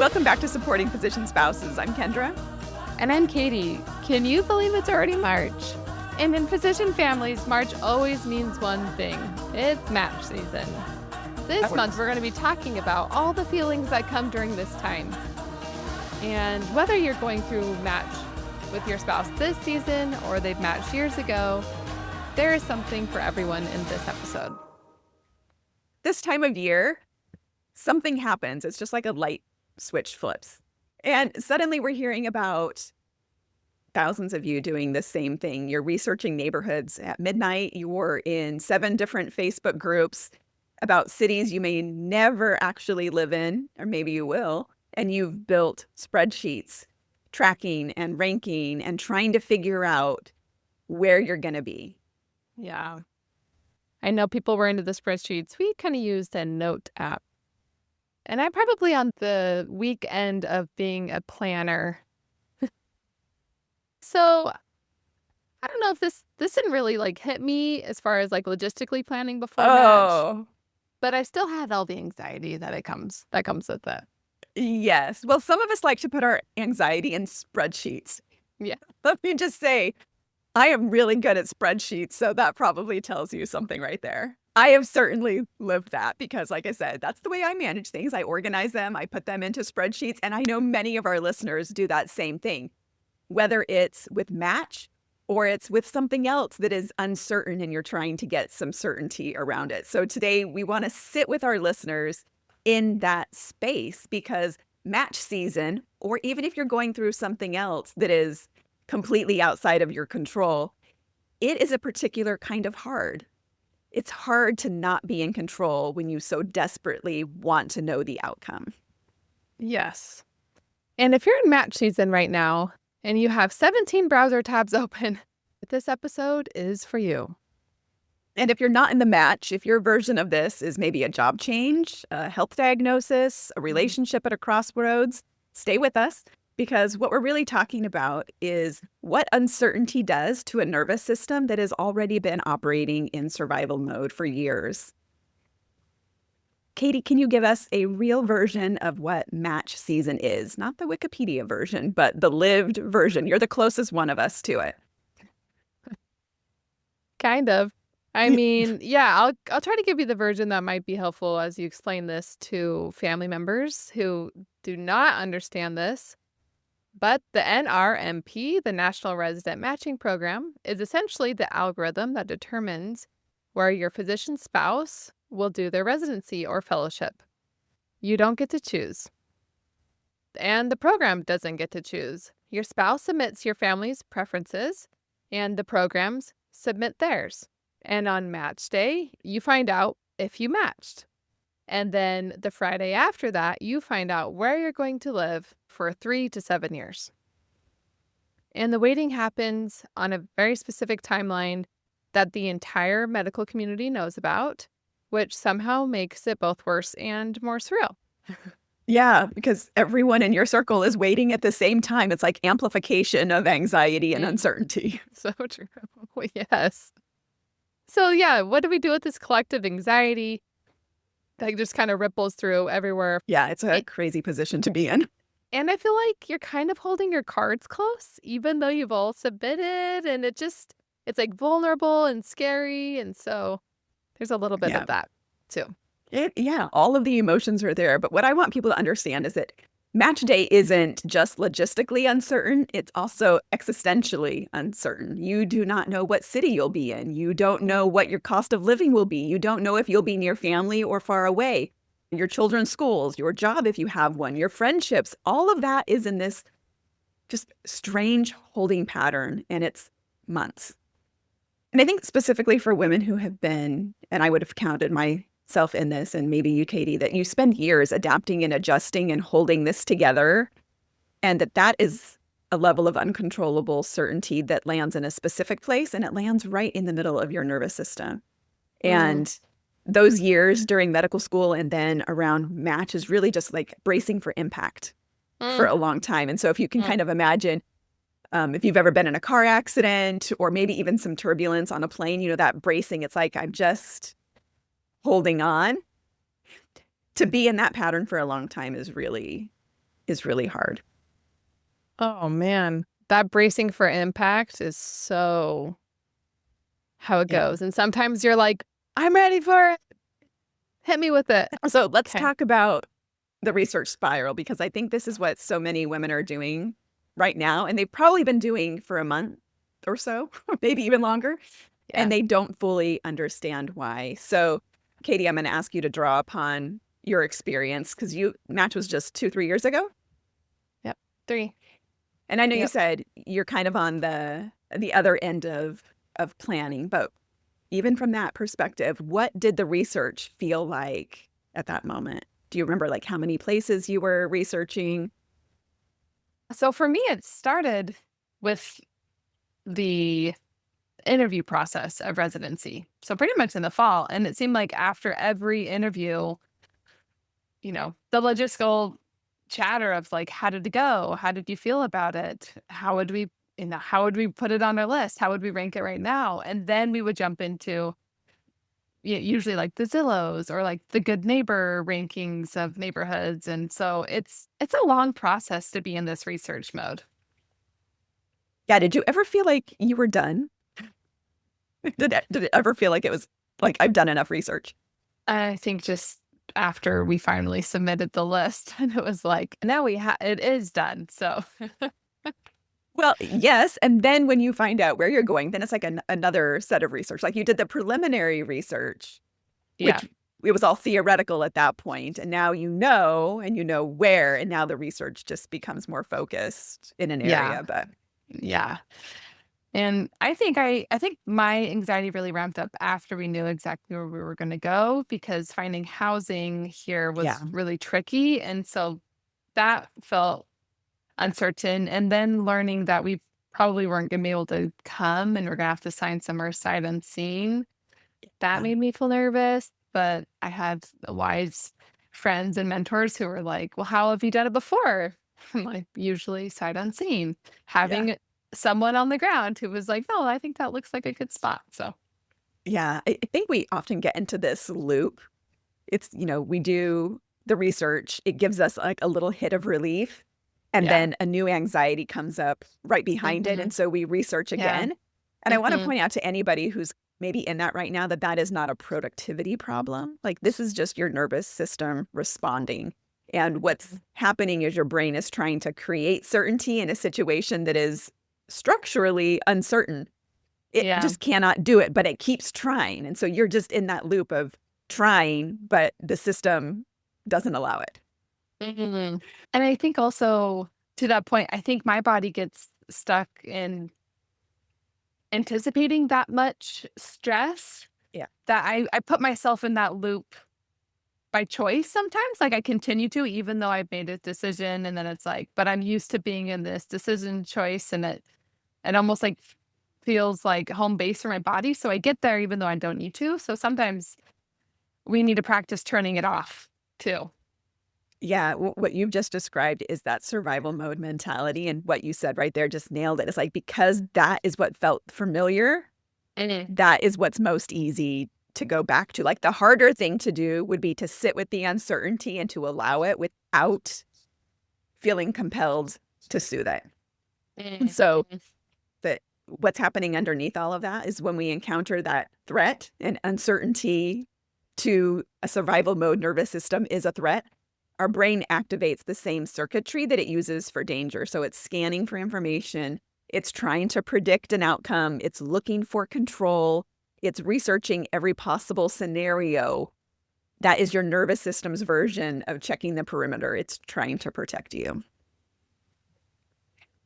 Welcome back to Supporting Physician Spouses. I'm Kendra. And I'm Katie. Can you believe it's already March? And in physician families, March always means one thing. It's match season. This month, we're going to be talking about all the feelings that come during this time. And whether you're going through match with your spouse this season or they've matched years ago, there is something for everyone in this episode. This time of year, something happens. It's just like a light switch flips. And suddenly we're hearing about thousands of you doing the same thing. You're researching neighborhoods at midnight. You're in 7 different Facebook groups about cities you may never actually live in, or maybe you will. And you've built spreadsheets, tracking and ranking and trying to figure out where you're going to be. Yeah. I know people were into the spreadsheets. We kind of used a note app. And I'm probably on the weak end of being a planner. So I don't know if this didn't really hit me as far as logistically planning before match, but I still had all the anxiety that comes with it. Yes. Well, some of us like to put our anxiety in spreadsheets. Yeah. Let me just say, I am really good at spreadsheets, so that probably tells you something right there. I have certainly lived that because, like I said, that's the way I manage things. I organize them, I put them into spreadsheets, and I know many of our listeners do that same thing, whether it's with match or it's with something else that is uncertain and you're trying to get some certainty around it. So today we want to sit with our listeners in that space because match season, or even if you're going through something else that is completely outside of your control, it is a particular kind of hard. It's hard to not be in control when you so desperately want to know the outcome. Yes. And if you're in match season right now and you have 17 browser tabs open, this episode is for you. And if you're not in the match, if your version of this is maybe a job change, a health diagnosis, a relationship at a crossroads, stay with us. Because what we're really talking about is what uncertainty does to a nervous system that has already been operating in survival mode for years. Katie, can you give us a real version of what match season is? Not the Wikipedia version, but the lived version. You're the closest one of us to it. Kind of. I mean, yeah, I'll try to give you the version that might be helpful as you explain this to family members who do not understand this. But the NRMP, the National Resident Matching Program, is essentially the algorithm that determines where your physician spouse will do their residency or fellowship. You don't get to choose. And the program doesn't get to choose. Your spouse submits your family's preferences, and the programs submit theirs. And on match day, you find out if you matched. And then the Friday after that, you find out where you're going to live for 3 to 7 years. And the waiting happens on a very specific timeline that the entire medical community knows about, which somehow makes it both worse and more surreal. Yeah, because everyone in your circle is waiting at the same time. It's like amplification of anxiety and uncertainty. So true. Yes. So yeah, what do we do with this collective anxiety that just kind of ripples through everywhere? Yeah, it's a crazy position to be in. And I feel like you're kind of holding your cards close, even though you've all submitted, and it's vulnerable and scary. And so there's a little bit of that too. All of the emotions are there. But what I want people to understand is that match day isn't just logistically uncertain. It's also existentially uncertain. You do not know what city you'll be in. You don't know what your cost of living will be. You don't know if you'll be near family or far away. Your children's schools, your job if you have one, your friendships, all of that is in this just strange holding pattern, and it's months. And I think specifically for women who have been, and I would have counted myself in this, and maybe you, Katie, that you spend years adapting and adjusting and holding this together, and that is a level of uncontrollable certainty that lands in a specific place, and it lands right in the middle of your nervous system. And those years during medical school and then around match is really just like bracing for impact for a long time. And so if you can kind of imagine, if you've ever been in a car accident or maybe even some turbulence on a plane, you know, that bracing, it's like I'm just holding on. To be in that pattern for a long time is really is really hard. Oh man, that bracing for impact is so how it Yeah. goes. And sometimes you're like, I'm ready for it. Hit me with it. So let's Okay. talk about the research spiral, because I think this is what so many women are doing right now. And they've probably been doing for a month or so, maybe even longer. And Yeah. they don't fully understand why. So, Katie, I'm going to ask you to draw upon your experience, because match was just 2, 3 years ago. Yep. 3. And I know you Yep. said you're kind of on the other end of planning, but even from that perspective, what did the research feel like at that moment? Do you remember like how many places you were researching? So for me, it started with the interview process of residency. So pretty much in the fall. And it seemed like after every interview, the logistical chatter of like, how did it go? How did you feel about it? How would we put it on our list? How would we rank it right now? And then we would jump into usually like the Zillows or like the good neighbor rankings of neighborhoods. And so it's a long process to be in this research mode. Yeah, did you ever feel like you were done? Did it ever feel like it was like I've done enough research? I think just after we finally submitted the list and it was like, now it is done. So Well, yes, and then when you find out where you're going, then it's like another set of research. Like you did the preliminary research, yeah. which it was all theoretical at that point, and now and you know where, and now the research just becomes more focused in an Yeah. area. But Yeah. And I think my anxiety really ramped up after we knew exactly where we were going to go because finding housing here was yeah, really tricky and so that felt uncertain and then learning that we probably weren't going to be able to come and we're going to have to sign somewhere sight unseen. That yeah, made me feel nervous, but I had wise friends and mentors who were like, "Well, how have you done it before?" I'm like, "Usually sight unseen." yeah, Having someone on the ground who was like, "No, I think that looks like a good spot." So, yeah. I think we often get into this loop. It's, we do the research, it gives us like a little hit of relief, and yeah. then a new anxiety comes up right behind it. Mhm. And so we research Yeah. again. And I want to Mhm. point out to anybody who's maybe in that right now that that is not a productivity problem. Like this is just your nervous system responding. And what's Mhm. happening is your brain is trying to create certainty in a situation that is structurally uncertain. It Yeah. just cannot do it, but it keeps trying. And so you're just in that loop of trying, but the system doesn't allow it. Mhm. And I think also to that point, I think my body gets stuck in anticipating that much stress Yeah. that I put myself in that loop by choice sometimes, like, I continue to even though I've made a decision, and then it's like, but I'm used to being in this decision choice, and it almost, like, feels like home base for my body, so I get there even though I don't need to, so sometimes we need to practice turning it off too. Yeah, what you've just described is that survival mode mentality, and what you said right there just nailed it. It's like because that is what felt familiar, Mhm. that is what's most easy to go back to. Like the harder thing to do would be to sit with the uncertainty and to allow it without feeling compelled to soothe it. And Mhm. so that what's happening underneath all of that is when we encounter that threat and uncertainty to a survival mode nervous system is a threat, our brain activates the same circuitry that it uses for danger. So it's scanning for information, it's trying to predict an outcome, it's looking for control, it's researching every possible scenario. That is your nervous system's version of checking the perimeter. It's trying to protect you.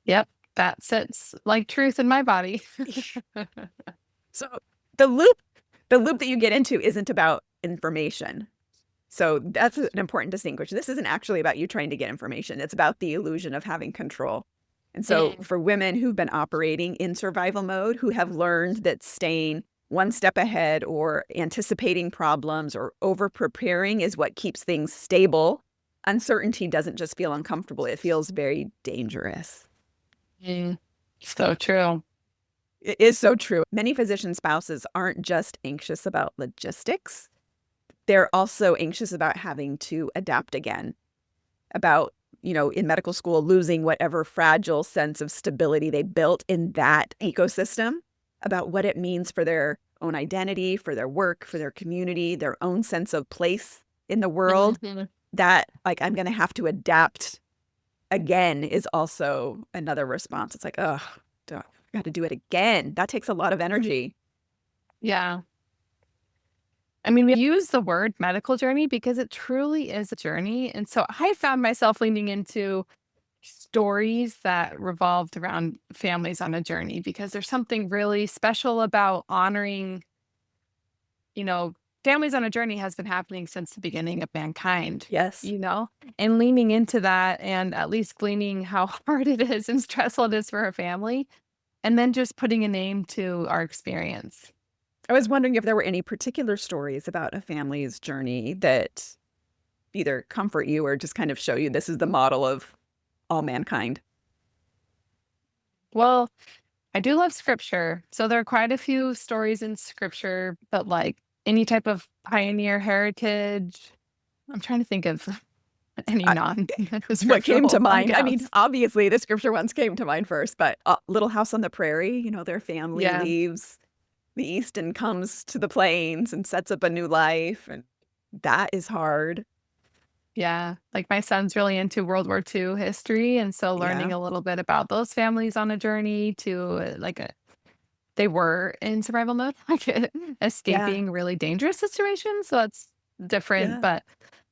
Yep, that sits like truth in my body. So the loop, the loop that you get into isn't about information. So that's an important distinction. This isn't actually about you trying to get information. It's about the illusion of having control. And so Mm. for women who've been operating in survival mode, who have learned that staying one step ahead or anticipating problems or over preparing is what keeps things stable, uncertainty doesn't just feel uncomfortable. It feels very dangerous. Mm. So true. It is so true. Many physician spouses aren't just anxious about logistics. They're also anxious about having to adapt again, about in medical school, losing whatever fragile sense of stability they built in that ecosystem about what it means for their own identity, for their work, for their community, their own sense of place in the world, Mhm. that like I'm going to have to adapt again is also another response. It's like, oh, I got to do it again. That takes a lot of energy. Yeah. I mean, we use the word medical journey because it truly is a journey. And so I found myself leaning into stories that revolved around families on a journey because there's something really special about honoring, you know, families on a journey has been happening since the beginning of mankind, Yes. you know, and leaning into that and at least gleaning how hard it is and stressful it is for a family, and then just putting a name to our experience. I was wondering if there were any particular stories about a family's journey that either comfort you or just kind of show you this is the model of all mankind. Well, I do love scripture. So there are quite a few stories in scripture, but like any type of pioneer heritage. I'm trying to think of any I, what came to non-scriptural mind? I mean, accounts. obviously the scripture ones came to mind first, but Little House on the Prairie, their family Yeah. leaves the East and comes to the plains and sets up a new life. And that is hard. Yeah. Like my son's really into World War II history. And so learning Yeah. a little bit about those families on a journey to they were in survival mode, like Yeah. escaping really dangerous situations. So that's different. Yeah. But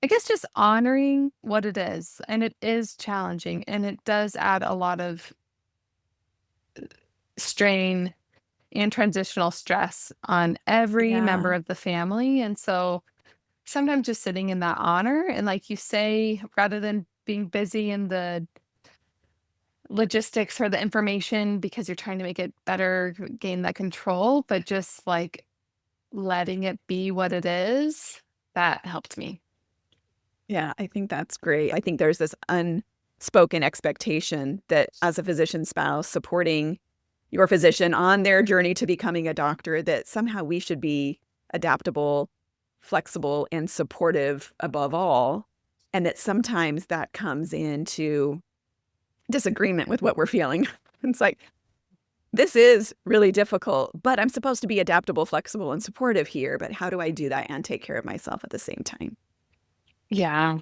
I guess just honoring what it is. And it is challenging. And it does add a lot of strain and transitional stress on every member Yeah. of the family. And so sometimes just sitting in that honor and like you say, rather than being busy in the logistics or the information because you're trying to make it better, gain that control, but just like letting it be what it is, that helped me. Yeah. I think that's great. I think there's this unspoken expectation that as a physician spouse supporting your physician on their journey to becoming a doctor, that somehow we should be adaptable, flexible, and supportive above all. And that sometimes that comes into disagreement with what we're feeling. It's like, this is really difficult, but I'm supposed to be adaptable, flexible, and supportive here. But how do I do that and take care of myself at the same time? Yeah.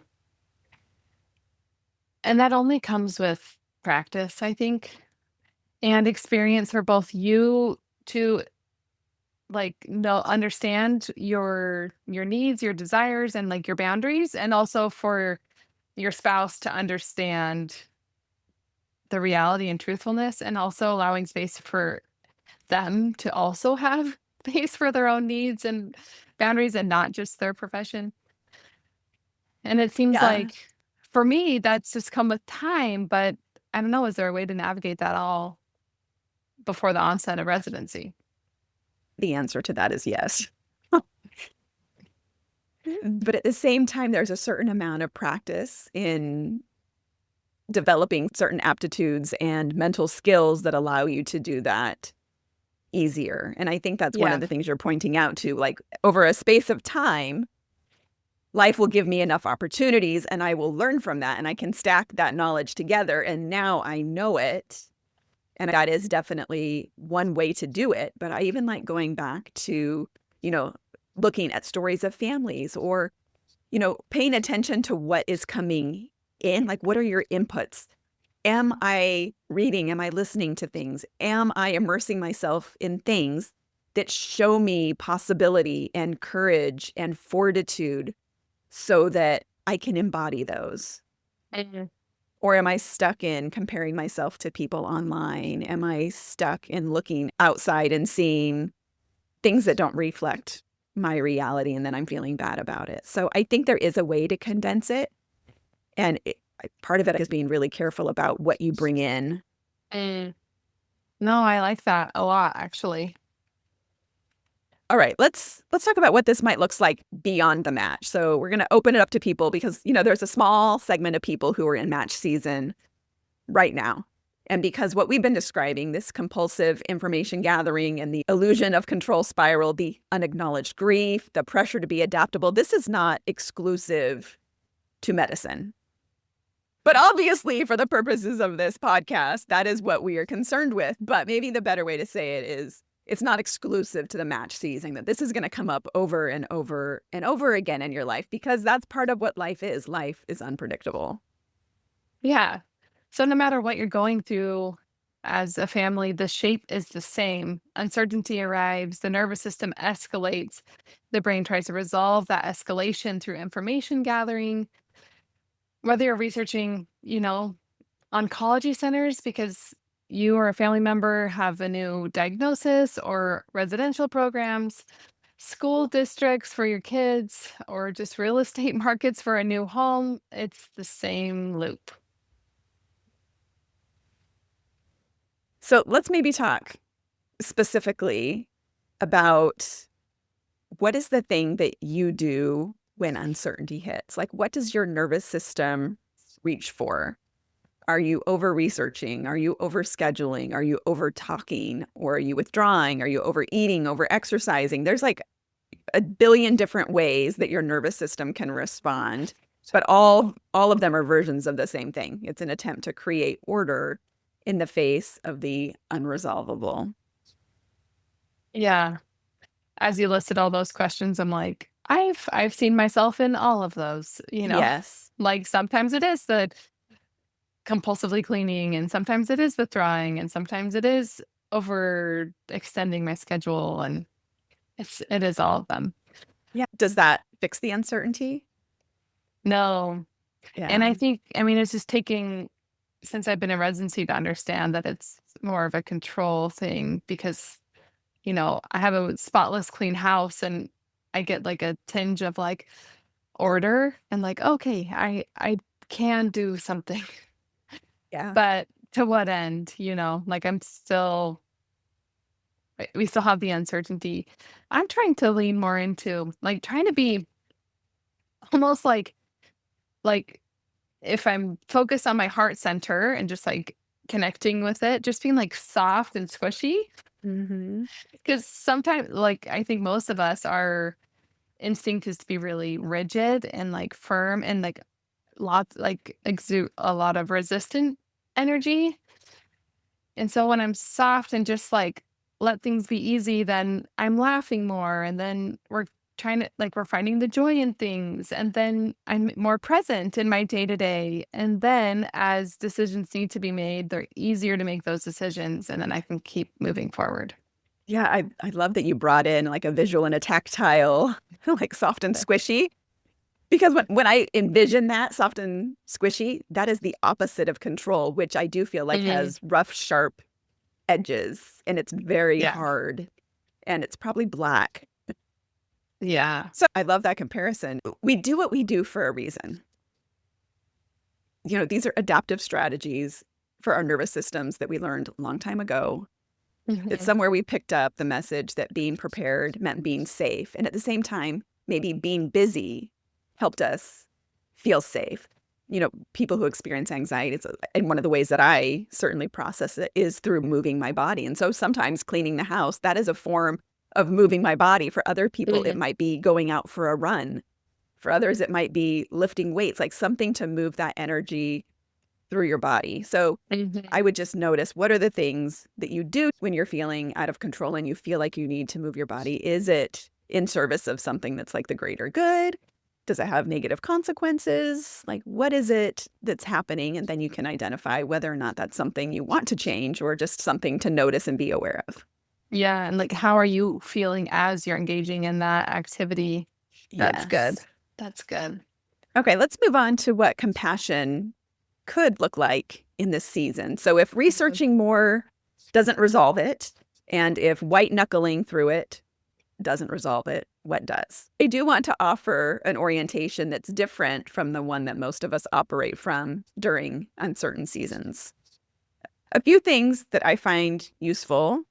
And that only comes with practice, I think, and experience for both you to like know understand your needs, your desires and like your boundaries and also for your spouse to understand the reality and truthfulness and also allowing space for them to also have space for their own needs and boundaries and not just their profession. And it seems Yeah. like for me, that's just come with time, but I don't know, is there a way to navigate that all before the onset of residency? The answer to that is yes. But at the same time, there's a certain amount of practice in developing certain aptitudes and mental skills that allow you to do that easier. And I think that's one of Yeah. the things you're pointing out to, like over a space of time, life will give me enough opportunities and I will learn from that and I can stack that knowledge together. And now I know it. And that is definitely one way to do it. But I even like going back to, you know, looking at stories of families or, paying attention to what is coming in. Like, what are your inputs? Am I reading? Am I listening to things? Am I immersing myself in things that show me possibility and courage and fortitude so that I can embody those? Mhm. Or am I stuck in comparing myself to people online? Am I stuck in looking outside and seeing things that don't reflect my reality and then I'm feeling bad about it? So I think there is a way to condense it. And part of it is being really careful about what you bring in. Mm. No, I like that a lot, actually. All right, let's talk about what this might looks like beyond the match. So we're going to open it up to people because, there's a small segment of people who are in match season right now. And because what we've been describing, this compulsive information gathering and the illusion of control spiral, the unacknowledged grief, the pressure to be adaptable, this is not exclusive to medicine. But obviously, for the purposes of this podcast, that is what we are concerned with. But maybe the better way to say it is it's not exclusive to the match season, that this is going to come up over and over and over again in your life, because that's part of what life is. Life is unpredictable. Yeah. So no matter what you're going through as a family, the shape is the same. Uncertainty arrives, the nervous system escalates, the brain tries to resolve that escalation through information gathering. Whether you're researching, oncology centers because you or a family member have a new diagnosis, or residential programs, school districts for your kids, or just real estate markets for a new home, it's the same loop. So let's maybe talk specifically about what is the thing that you do when uncertainty hits? Like, what does your nervous system reach for? Are you over researching? Are you over scheduling? Are you over talking? Or are you withdrawing? Are you overeating, over exercising? There's like a billion different ways that your nervous system can respond, but all of them are versions of the same thing. It's an attempt to create order in the face of the unresolvable. Yeah. As you listed all those questions, I'm like, I've seen myself in all of those. Yes. Like sometimes it is the compulsively cleaning, and sometimes it is withdrawing, and sometimes it is over extending my schedule, and it is all of them. Yeah. Does that fix the uncertainty? No. And Yeah. I mean, it's just taking since I've been in residency to understand that it's more of a control thing because, I have a spotless clean house, and I get like a tinge of like order and like, okay, I can do something. Yeah. But to what end? Like we still have the uncertainty. I'm trying to lean more into like trying to be almost like if I'm focused on my heart center and just like connecting with it, just being like soft and squishy. Mm-hmm. Because sometimes, like, I think most of us, our instinct is to be really rigid and like firm and like lots, like exude a lot of resistant energy. And so when I'm soft and just like let things be easy, then I'm laughing more. And then we're finding the joy in things. And then I'm more present in my day to day. And then as decisions need to be made, they're easier to make those decisions. And then I can keep moving forward. Yeah, I love that you brought in like a visual and a tactile, like soft and squishy. Because when I envision that soft and squishy, that is the opposite of control, which I do feel like Mhm. has rough, sharp edges, and it's very Yeah. hard, and it's probably black. Yeah. So I love that comparison. We do what we do for a reason. These are adaptive strategies for our nervous systems that we learned a long time ago. It's Mhm. somewhere we picked up the message that being prepared meant being safe. And at the same time, maybe being busy helped us feel safe. People who experience anxiety, and one of the ways that I certainly process it is through moving my body. And so sometimes cleaning the house, that is a form of moving my body. For other people, it Mhm. might be going out for a run. For others, it might be lifting weights, like something to move that energy through your body. So I Mhm. would just notice, what are the things that you do when you're feeling out of control and you feel like you need to move your body? Is it in service of something that's like the greater good? Does it have negative consequences? Like, what is it that's happening? And then you can identify whether or not that's something you want to change or just something to notice and be aware of. Yeah, and like how are you feeling as you're engaging in that activity? That's good. Yes. That's good. Okay, let's move on to what compassion could look like in this season. So if Mhm. researching more doesn't resolve it, and if white knuckling through it doesn't resolve it, what does? I do want to offer an orientation that's different from the one that most of us operate from during uncertain seasons. A few things that I find useful,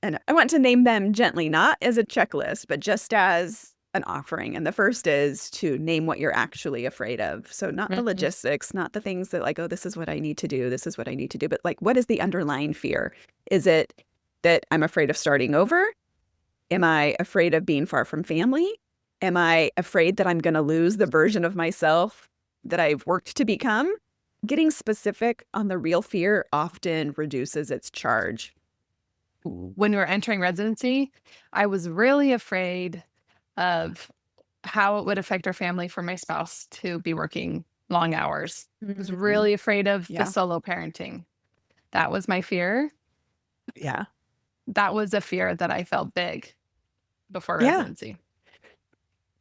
and I want to name them gently, not as a checklist, but just as an offering. And the first is to name what you're actually afraid of. So, not the Mhm. logistics, not the things that, like, oh, this is what I need to do, this is what I need to do, but like, what is the underlying fear? Is it that I'm afraid of starting over? Am I afraid of being far from family? Am I afraid that I'm going to lose the version of myself that I've worked to become? Getting specific on the real fear often reduces its charge. When we were entering residency, I was really afraid of how it would affect our family for my spouse to be working long hours. I was Mhm. really afraid of the Yeah. solo parenting. That was my fear. Yeah. That was a fear that I felt big before Yeah. residency.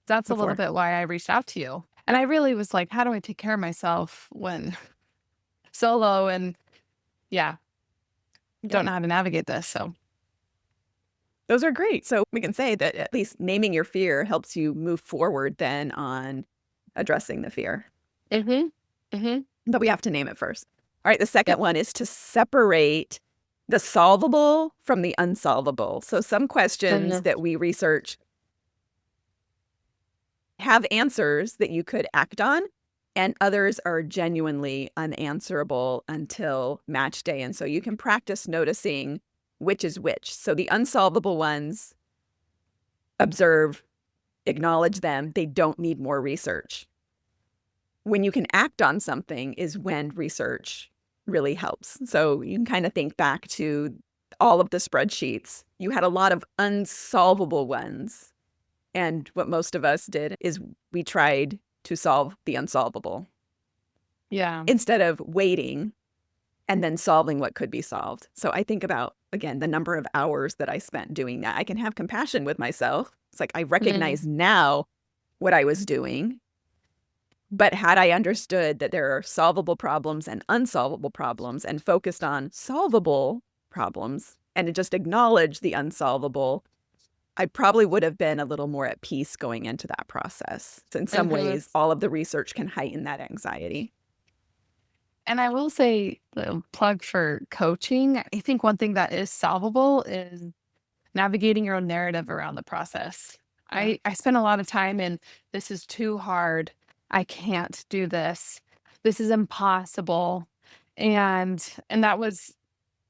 That's a little Before. bit why I reached out to you. And I really was like, how do I take care of myself when solo and yeah, Yeah. don't know how to navigate this. So, Those are great. So we can say that at least naming your fear helps you move forward then on addressing the fear. mm-hmm. Mm-hmm. But we have to name it first. All right. The second Yep. one is to separate the solvable from the unsolvable. So some questions Mhm. that we research have answers that you could act on, and others are genuinely unanswerable until match day. And so you can practice noticing which is which. So the unsolvable ones, observe, acknowledge them. They don't need more research. When you can act on something is when research really helps. So you can kind of think back to all of the spreadsheets. You had a lot of unsolvable ones. And what most of us did is we tried to solve the unsolvable Yeah. instead of waiting and then solving what could be solved. So I think about, again, the number of hours that I spent doing that. I can have compassion with myself. It's like I Mm. recognize now what I was doing. But had I understood that there are solvable problems and unsolvable problems and focused on solvable problems and just acknowledged the unsolvable, I probably would have been a little more at peace going into that process. So in some Mhm. ways, all of the research can heighten that anxiety. And I will say, plug for coaching. I think one thing that is solvable is navigating your own narrative around the process. Yeah. I spent a lot of time in this is too hard. I can't do this. This is impossible. And that was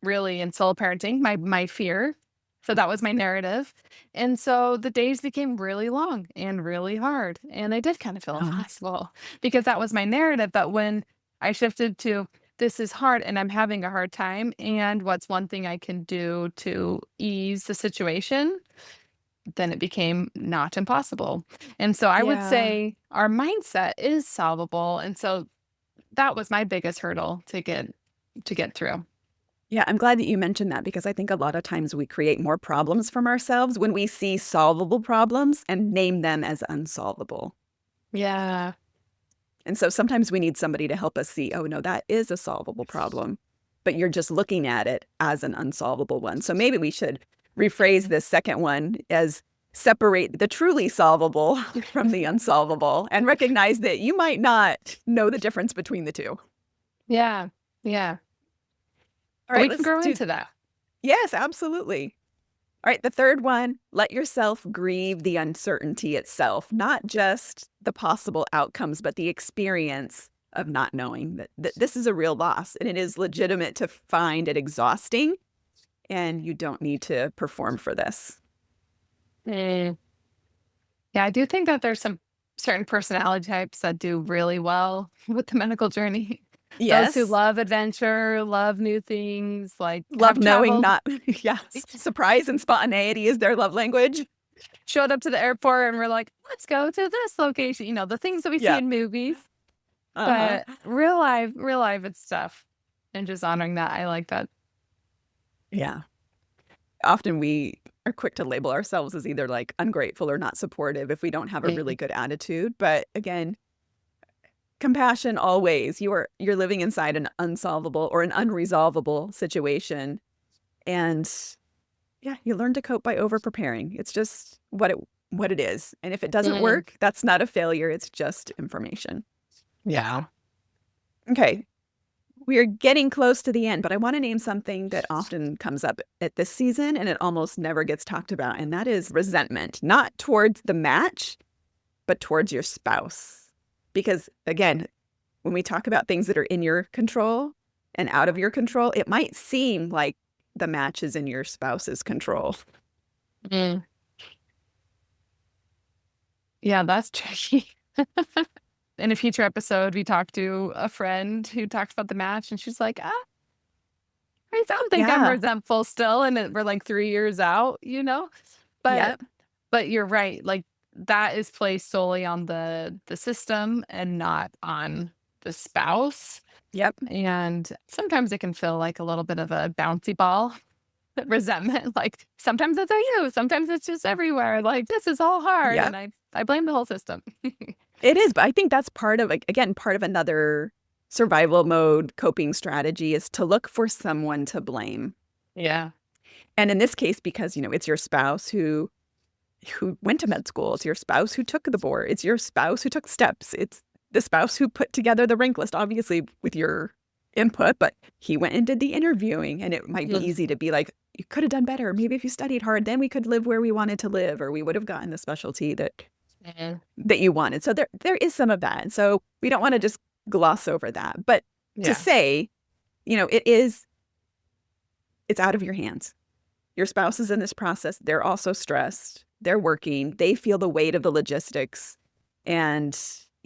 really in solo parenting, my fear. So that was my narrative. And so the days became really long and really hard. And I did kind of feel Uh-huh. impossible because that was my narrative. But when I shifted to this is hard and I'm having a hard time, and what's one thing I can do to ease the situation, then it became not impossible. And so I would Yeah. say our mindset is solvable. And so that was my biggest hurdle to get through. Yeah, I'm glad that you mentioned that because I think a lot of times we create more problems from ourselves when we see solvable problems and name them as unsolvable. Yeah. And so sometimes we need somebody to help us see, oh, no, that is a solvable problem, but you're just looking at it as an unsolvable one. So maybe we should rephrase this second one as separate the truly solvable from the unsolvable and recognize that you might not know the difference between the two. Yeah. Yeah. All But right, we can let's grow do, into that. yes, absolutely. All right, the third one, let yourself grieve the uncertainty itself, not just the possible outcomes, but the experience of not knowing that this is a real loss and it is legitimate to find it exhausting and you don't need to perform for this. Mm. Yeah, I do think that there's some certain personality types that do really well with the medical journey. Those who Yes. love adventure, love new things, like Love have knowing traveled, not, yes. Surprise and spontaneity is their love language. showed up to the airport and we're like, let's go to this location. The things that we see Yeah. in movies. Uh-huh. But real life, it's tough. And just honoring that, I like that. Yeah. Often we are quick to label ourselves as either like ungrateful or not supportive if we don't have a really Mm. good attitude. But again, compassion always. You're living inside an unsolvable or an unresolvable situation. And yeah, you learn to cope by over preparing. It's just what it is. And if it doesn't Mm. work, that's not a failure. It's just information. Yeah. Okay. We are getting close to the end, but I want to name something that often comes up at this season and it almost never gets talked about. And that is resentment, not towards the match, but towards your spouse. Because again, when we talk about things that are in your control and out of your control, it might seem like the match is in your spouse's control. Mm. Yeah, that's tricky. in a future episode, we talked to a friend who talks about the match, and she's like, I don't think I'm Yeah. resentful still, and we're like 3 years out, you know? But Yep. but you're right, like, that is placed solely on the system and not on the spouse, Yep. and sometimes it can feel like a little bit of a bouncy ball resentment, like, sometimes it's at you, sometimes it's just everywhere, like, "This is all hard," and Yep. I blame the whole system. It is, but I think that's part of, like, again, part of another survival mode coping strategy is to look for someone to blame. Yeah. And in this case, because, it's your spouse who went to med school, it's your spouse who took the board, it's your spouse who took steps, it's the spouse who put together the rank list, obviously with your input, but he went and did the interviewing, and it might be Yes. easy to be like, "You could have done better. Maybe if you studied hard, then we could live where we wanted to live, or we would have gotten the specialty Mhm. that you wanted." So there is some of that, and so we don't wanna just gloss over that, but to Yeah. say, it's out of your hands. Your spouse is in this process, they're also stressed, they're working, they feel the weight of the logistics, and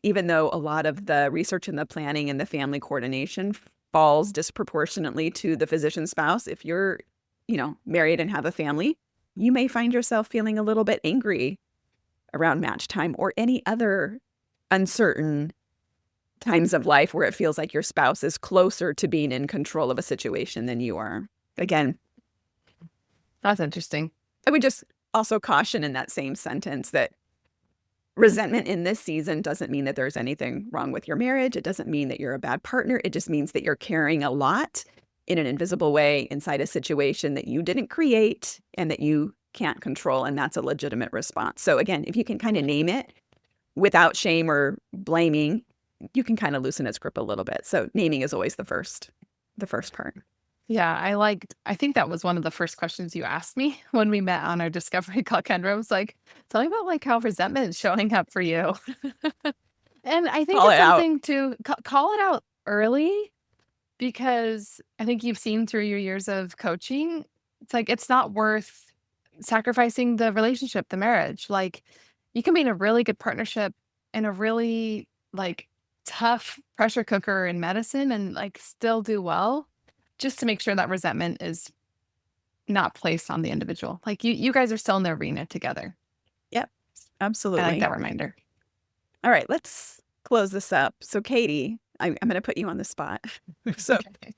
even though a lot of the research and the planning and the family coordination falls disproportionately to the physician's spouse, if you're, married and have a family, you may find yourself feeling a little bit angry around match time or any other uncertain times of life where it feels like your spouse is closer to being in control of a situation than you are. Again, That's interesting. I would just also caution in that same sentence that resentment in this season doesn't mean that there's anything wrong with your marriage. It doesn't mean that you're a bad partner. It just means that you're carrying a lot in an invisible way inside a situation that you didn't create and that you can't control. And that's a legitimate response. So again, if you can kind of name it without shame or blaming, you can kind of loosen its grip a little bit. So naming is always the first part. Yeah, I think that was one of the first questions you asked me when we met on our discovery call. Kendra was like, "Tell me about, like, how resentment is showing up for you." And I think Call it's it out. something to call it out early, because I think you've seen through your years of coaching, it's like, it's not worth sacrificing the relationship, the marriage. Like, you can be in a really good partnership and a really, like, tough pressure cooker in medicine and, like, still do well, just to make sure that resentment is not placed on the individual. Like, you guys are still in the arena together. Yep, I like absolutely. that reminder. All right, let's close this up. So, Katie, I'm going to put you on the spot. So, Okay.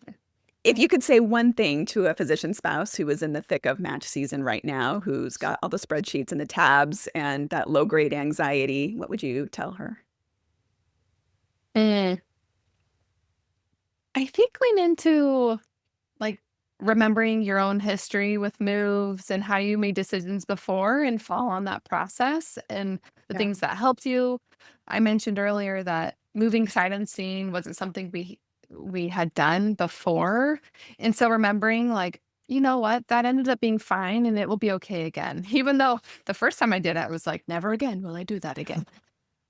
if you could say one thing to a physician spouse who is in the thick of match season right now, who's got all the spreadsheets and the tabs and that low grade anxiety, what would you tell her? Mm, I think lean into, like, remembering your own history with moves and how you made decisions before and fall on that process and the Yeah. things that helped you. I mentioned earlier that moving sight unseen wasn't something we had done before. And so remembering, like, you know what, that ended up being fine and it will be okay again. Even though the first time I did it, I was like, never again will I do that again.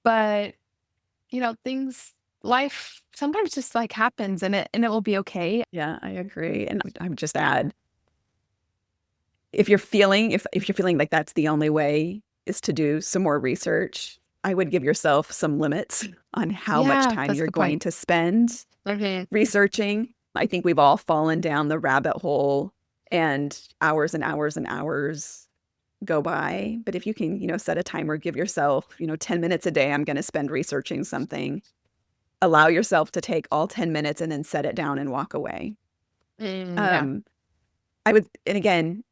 But things, life sometimes just, like, happens, and it will be okay. Yeah, I agree. And I would just add, if you're feeling like that's the only way is to do some more research, I would give yourself some limits on how much Yeah, time that's you're the going point. to spend Mhm. researching. I think we've all fallen down the rabbit hole and hours and hours and hours go by. But if you can, set a timer, give yourself, 10 minutes a day, I'm going to spend researching something. Allow yourself to take all 10 minutes and then set it down and walk away. Yeah. Um, and again,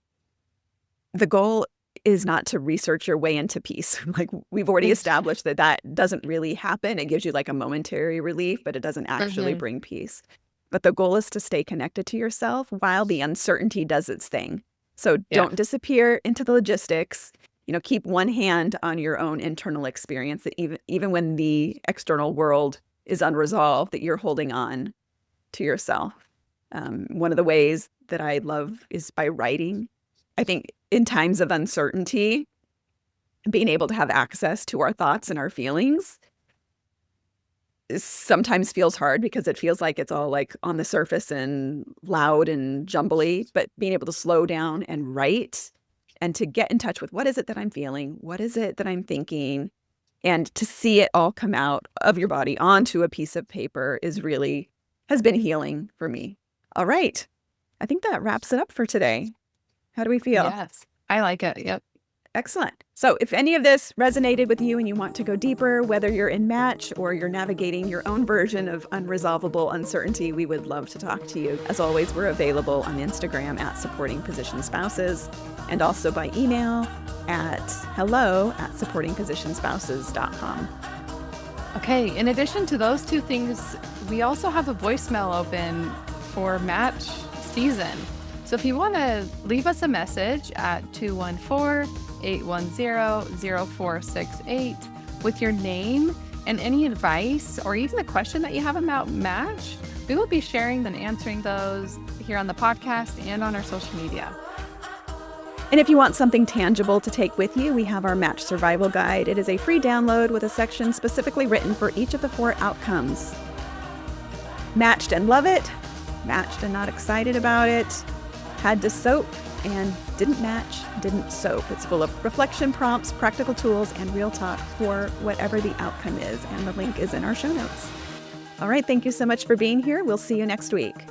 the goal is not to research your way into peace. Like we've already established that doesn't really happen. It gives you like a momentary relief, but it doesn't actually Mhm. bring peace. But the goal is to stay connected to yourself while the uncertainty does its thing. So Yeah. don't disappear into the logistics. Keep one hand on your own internal experience that even when the external world is unresolved, that you're holding on to yourself. One of the ways that I love is by writing. I think in times of uncertainty, being able to have access to our thoughts and our feelings sometimes feels hard because it feels like it's all like on the surface and loud and jumbly, but being able to slow down and write and to get in touch with what is it that I'm feeling? What is it that I'm thinking? And to see it all come out of your body onto a piece of paper has been healing for me. All right. I think that wraps it up for today. How do we feel? Yes, I like it. Yep. Excellent. So if any of this resonated with you and you want to go deeper, whether you're in match or you're navigating your own version of unresolvable uncertainty, we would love to talk to you. As always, we're available on Instagram at Supporting Position Spouses and also by email at hello@supportingpositionspouses.com. Okay, in addition to those two things, we also have a voicemail open for match season. So if you want to leave us a message at 214-810-0468 with your name and any advice or even a question that you have about match, we will be sharing and answering those here on the podcast and on our social media. And if you want something tangible to take with you, we have our Match Survival Guide. It is a free download with a section specifically written for each of the 4 outcomes. Matched and love it, matched and not excited about it, had to soap and didn't match, didn't soap. It's full of reflection prompts, practical tools, and real talk for whatever the outcome is. And the link is in our show notes. All right, thank you so much for being here. We'll see you next week.